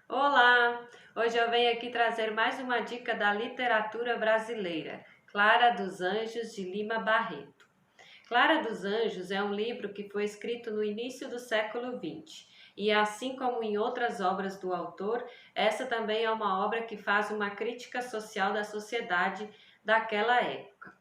Olá! Hoje eu venho aqui trazer mais uma dica da literatura brasileira, Clara dos Anjos de Lima Barreto. Clara dos Anjos é um livro que foi escrito no início do século XX e, assim como em outras obras do autor, essa também é uma obra que faz uma crítica social da sociedade daquela época.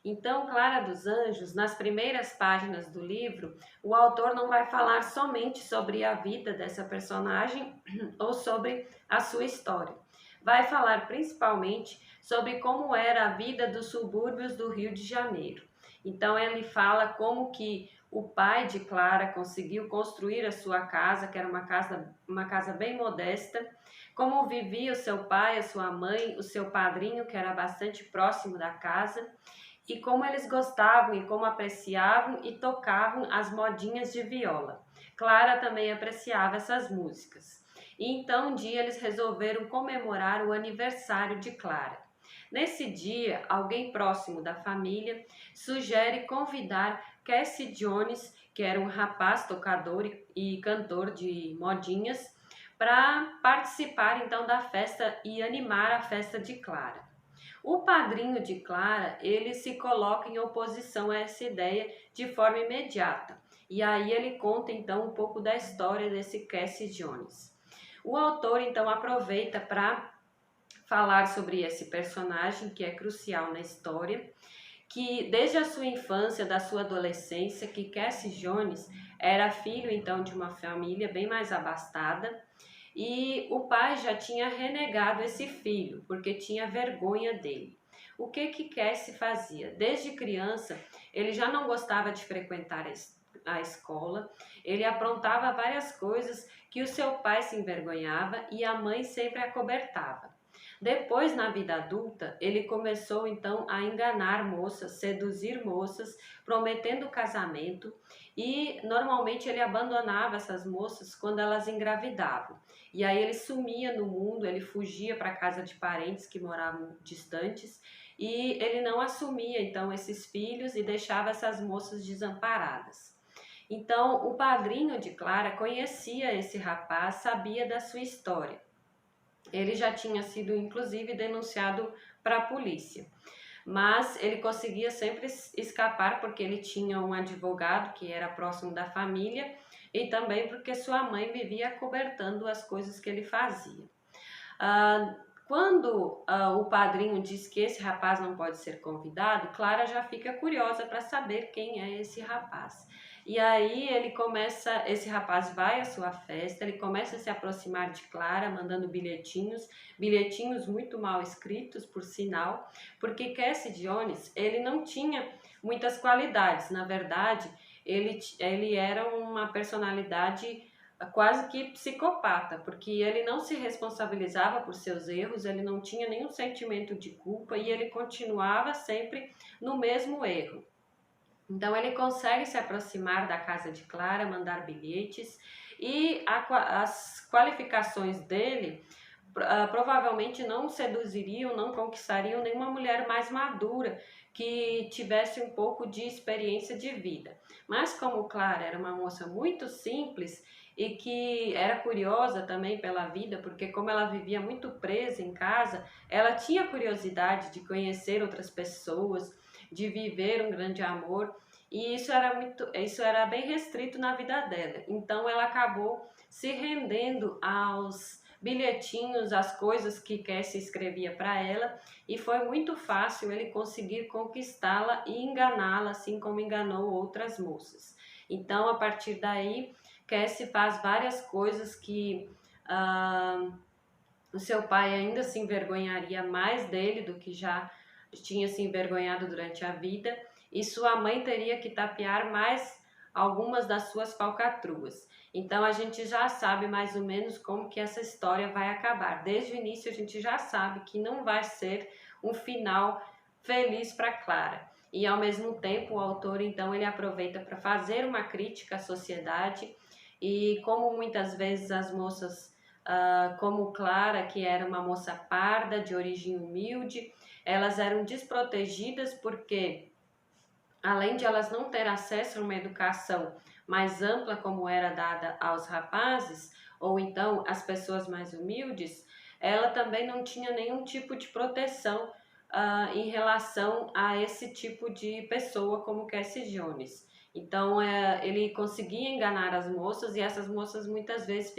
Então, Clara dos Anjos, nas primeiras páginas do livro, o autor não vai falar somente sobre a vida dessa personagem ou sobre a sua história. Vai falar principalmente sobre como era a vida dos subúrbios do Rio de Janeiro. Então, ele fala como que o pai de Clara conseguiu construir a sua casa, que era uma casa bem modesta, como vivia o seu pai, a sua mãe, o seu padrinho, que era bastante próximo da casa, e como eles gostavam e como apreciavam e tocavam as modinhas de viola. Clara também apreciava essas músicas. E então um dia eles resolveram comemorar o aniversário de Clara. Nesse dia, alguém próximo da família sugere convidar Cassie Jones, que era um rapaz tocador e cantor de modinhas, para participar então da festa e animar a festa de Clara. O padrinho de Clara, ele se coloca em oposição a essa ideia de forma imediata. E aí ele conta então um pouco da história desse Cassie Jones. O autor então aproveita para falar sobre esse personagem que é crucial na história, que desde a sua infância, da sua adolescência, que Cassie Jones era filho então de uma família bem mais abastada, e o pai já tinha renegado esse filho, porque tinha vergonha dele. O que Cassie fazia? Desde criança, ele já não gostava de frequentar a escola, ele aprontava várias coisas que o seu pai se envergonhava e a mãe sempre acobertava. Depois, na vida adulta, ele começou então a enganar moças, seduzir moças, prometendo casamento, e normalmente ele abandonava essas moças quando elas engravidavam. E aí ele sumia no mundo, ele fugia para a casa de parentes que moravam distantes e ele não assumia então esses filhos e deixava essas moças desamparadas. Então, o padrinho de Clara conhecia esse rapaz, sabia da sua história. Ele já tinha sido inclusive denunciado para a polícia, mas ele conseguia sempre escapar porque ele tinha um advogado que era próximo da família e também porque sua mãe vivia cobertando as coisas que ele fazia. Quando o padrinho diz que esse rapaz não pode ser convidado, Clara já fica curiosa para saber quem é esse rapaz. E aí esse rapaz vai à sua festa, ele começa a se aproximar de Clara, mandando bilhetinhos muito mal escritos, por sinal, porque Cassie Jones, ele não tinha muitas qualidades, na verdade, ele era uma personalidade quase que psicopata, porque ele não se responsabilizava por seus erros, ele não tinha nenhum sentimento de culpa e ele continuava sempre no mesmo erro. Então ele consegue se aproximar da casa de Clara, mandar bilhetes e as qualificações dele provavelmente não seduziriam, não conquistariam nenhuma mulher mais madura que tivesse um pouco de experiência de vida. Mas como Clara era uma moça muito simples e que era curiosa também pela vida, porque como ela vivia muito presa em casa, ela tinha curiosidade de conhecer outras pessoas, de viver um grande amor, e isso era bem restrito na vida dela. Então ela acabou se rendendo aos bilhetinhos, as coisas que Cassie escrevia para ela, e foi muito fácil ele conseguir conquistá-la e enganá-la, assim como enganou outras moças. Então, a partir daí, Cassie faz várias coisas que o seu pai ainda se envergonharia mais dele do que já tinha se envergonhado durante a vida, e sua mãe teria que tapear mais algumas das suas falcatruas. Então a gente já sabe mais ou menos como que essa história vai acabar. Desde o início a gente já sabe que não vai ser um final feliz para Clara. E ao mesmo tempo o autor então ele aproveita para fazer uma crítica à sociedade e como muitas vezes as moças como Clara, que era uma moça parda, de origem humilde, elas eram desprotegidas porque, além de elas não ter acesso a uma educação mais ampla como era dada aos rapazes, ou então as pessoas mais humildes, ela também não tinha nenhum tipo de proteção em relação a esse tipo de pessoa como Cassie Jones. Então, ele conseguia enganar as moças e essas moças muitas vezes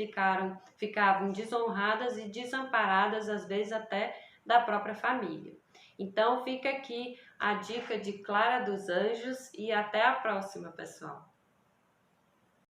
ficavam desonradas e desamparadas, às vezes até da própria família. Então, fica aqui a dica de Clara dos Anjos e até a próxima, pessoal!